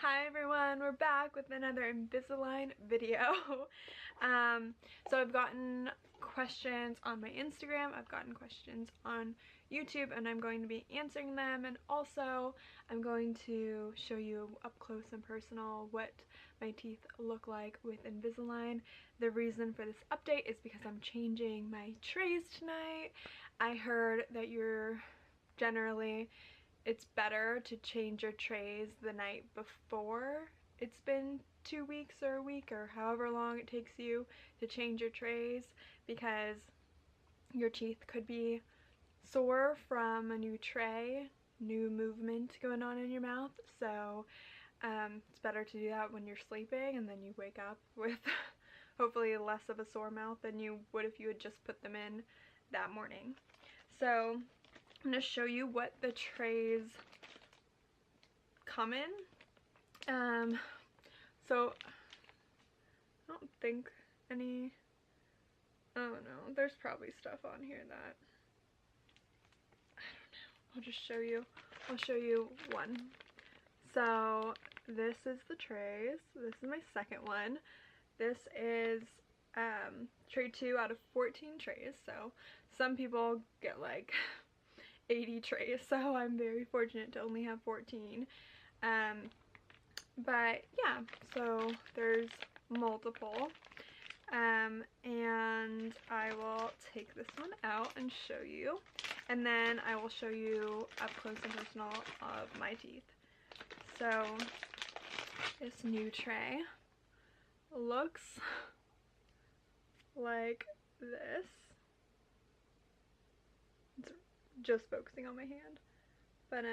Hi everyone, we're back with another Invisalign video. So I've gotten questions on my Instagram, I've gotten questions on YouTube, and I'm going to be answering them, and also I'm going to show you up close and personal what my teeth look like with Invisalign. The reason for this update is because I'm changing my trays tonight. I heard that it's better to change your trays the night before it's been 2 weeks or a week or however long it takes you to change your trays, because your teeth could be sore from a new tray, new movement going on in your mouth. So it's better to do that when you're sleeping, and then you wake up with hopefully less of a sore mouth than you would if you had just put them in that morning. So I'm going to show you what the trays come in. So I don't think any, oh no, there's probably stuff on here that, I don't know, I'll just show you, I'll show you one. So this is the trays, this is my second one. This is tray 2 out of 14 trays, so some people get like 80 trays, so I'm very fortunate to only have 14. But yeah, so there's multiple, and I will take this one out and show you, and then I will show you up close and personal of my teeth. So this new tray looks like this. It's just focusing on my hand, but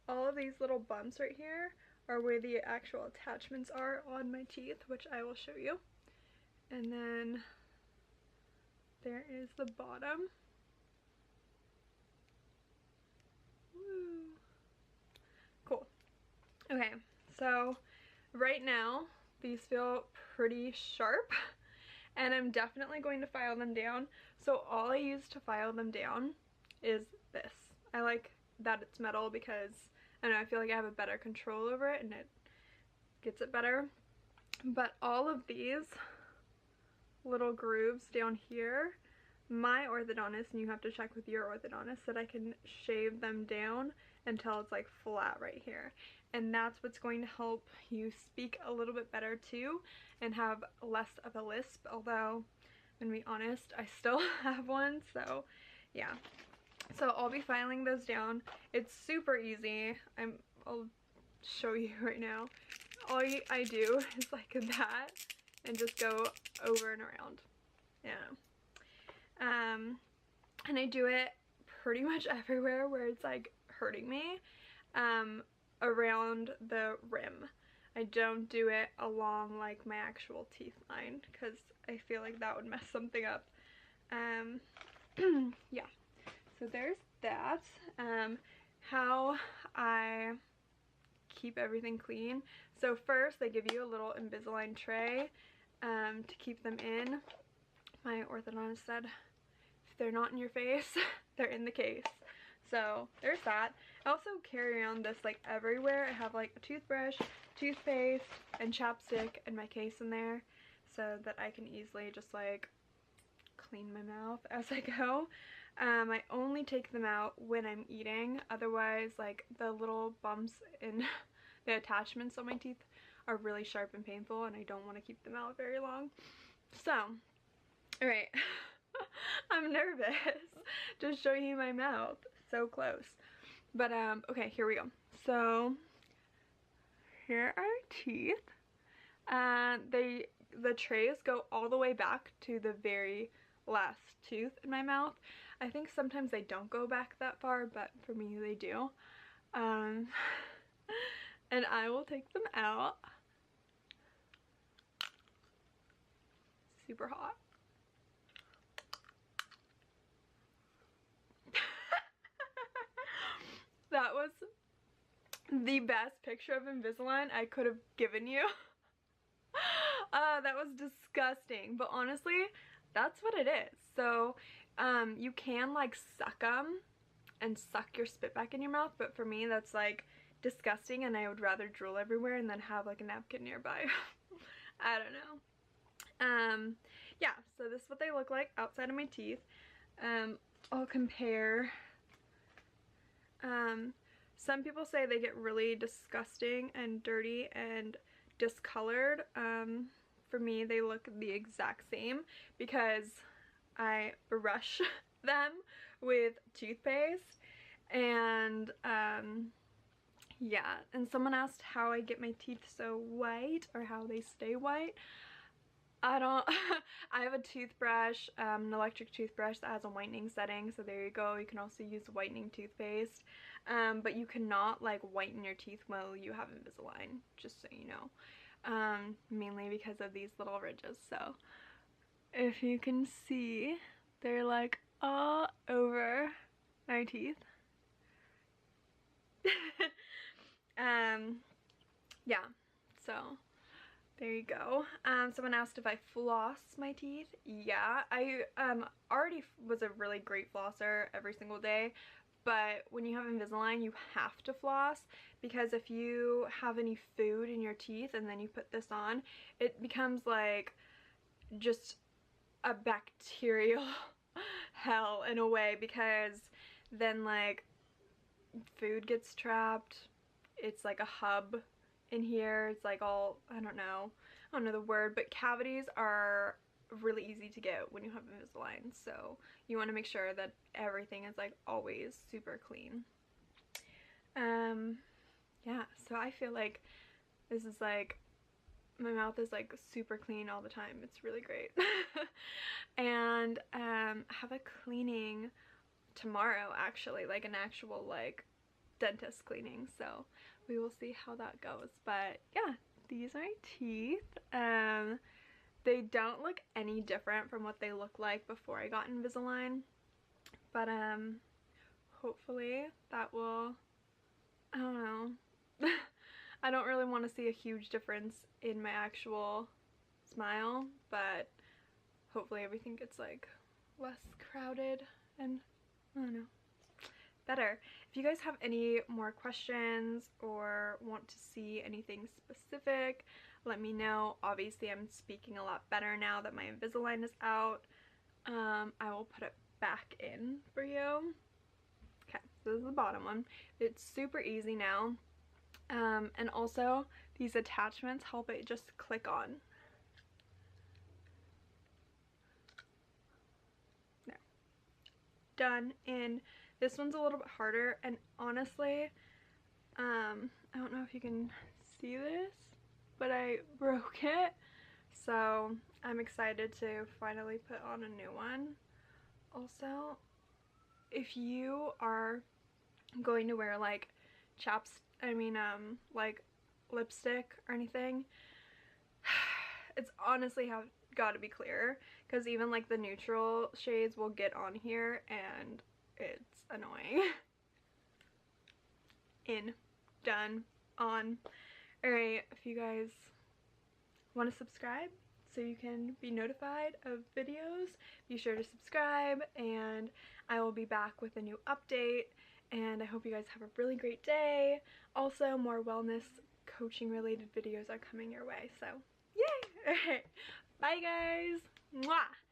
all of these little bumps right here are where the actual attachments are on my teeth, which I will show you. And then there is the bottom. Woo. Cool. Okay, so right now these feel pretty sharp, and I'm definitely going to file them down. So all I use to file them down is this. I like that it's metal because I don't know, I feel like I have a better control over it and it gets it better. But all of these little grooves down here, my orthodontist, and you have to check with your orthodontist, that I can shave them down until it's like flat right here, and that's what's going to help you speak a little bit better too and have less of a lisp. Although, I'm gonna be honest, I still have one, so yeah. So I'll be filing those down. It's super easy. I'll show you right now. All I do is like that and just go over and around. Yeah. And I do it pretty much everywhere where it's like hurting me, around the rim. I don't do it along like my actual teeth line because I feel like that would mess something up. Yeah. So there's that. How I keep everything clean. So first they give you a little Invisalign tray to keep them in. My orthodontist said if they're not in your face, they're in the case. So there's that. I also carry around this like everywhere. I have like a toothbrush, toothpaste, and chapstick in my case in there so that I can easily just like clean my mouth as I go. I only take them out when I'm eating. Otherwise, like the little bumps in the attachments on my teeth are really sharp and painful, and I don't want to keep them out very long. So, alright. I'm nervous to show you my mouth. So close. But okay, here we go. So here are our teeth. The trays go all the way back to the very last tooth in my mouth. I think sometimes they don't go back that far, but for me they do. And I will take them out. Super hot. That was the best picture of Invisalign I could have given you. That was disgusting, but honestly, that's what it is. So you can like suck them and suck your spit back in your mouth, but for me that's like disgusting and I would rather drool everywhere and then have like a napkin nearby. I don't know. Yeah, so this is what they look like outside of my teeth. I'll compare. Some people say they get really disgusting and dirty and discolored. For me, they look the exact same because I brush them with toothpaste. And yeah, and someone asked how I get my teeth so white or how they stay white. I don't, I have a toothbrush, an electric toothbrush that has a whitening setting, so there you go. You can also use whitening toothpaste, but you cannot like whiten your teeth while you have Invisalign, just so you know, mainly because of these little ridges. So if you can see, they're like all over my teeth. Yeah, so there you go. Someone asked if I floss my teeth. Yeah, I already was a really great flosser every single day, but when you have Invisalign, you have to floss, because if you have any food in your teeth and then you put this on, it becomes like just a bacterial hell in a way, because then like food gets trapped. It's like a hub in here. It's like all, I don't know the word, but cavities are really easy to get when you have Invisalign, so you want to make sure that everything is like always super clean. Yeah, so I feel like this is like, my mouth is like super clean all the time. It's really great. And I have a cleaning tomorrow, actually, like an actual like dentist cleaning, so we will see how that goes. But yeah, these are my teeth. They don't look any different from what they look like before I got Invisalign, but hopefully that will, I don't know. I don't really want to see a huge difference in my actual smile, but hopefully everything gets like less crowded and, I don't know, better. If you guys have any more questions or want to see anything specific, let me know. Obviously I'm speaking a lot better now that my Invisalign is out. I will put it back in for you. Okay, so this is the bottom one. It's super easy now. And also these attachments help it just click on. There. Done. And this one's a little bit harder, and honestly, I don't know if you can see this, but I broke it, so I'm excited to finally put on a new one. Also, if you are going to wear like like lipstick or anything, it's honestly got to be clear, because even like the neutral shades will get on here and it's annoying. In, done, on. Alright, if you guys want to subscribe so you can be notified of videos, be sure to subscribe, and I will be back with a new update. And I hope you guys have a really great day. Also, more wellness coaching related videos are coming your way, so yay! Alright, bye guys! Mwah!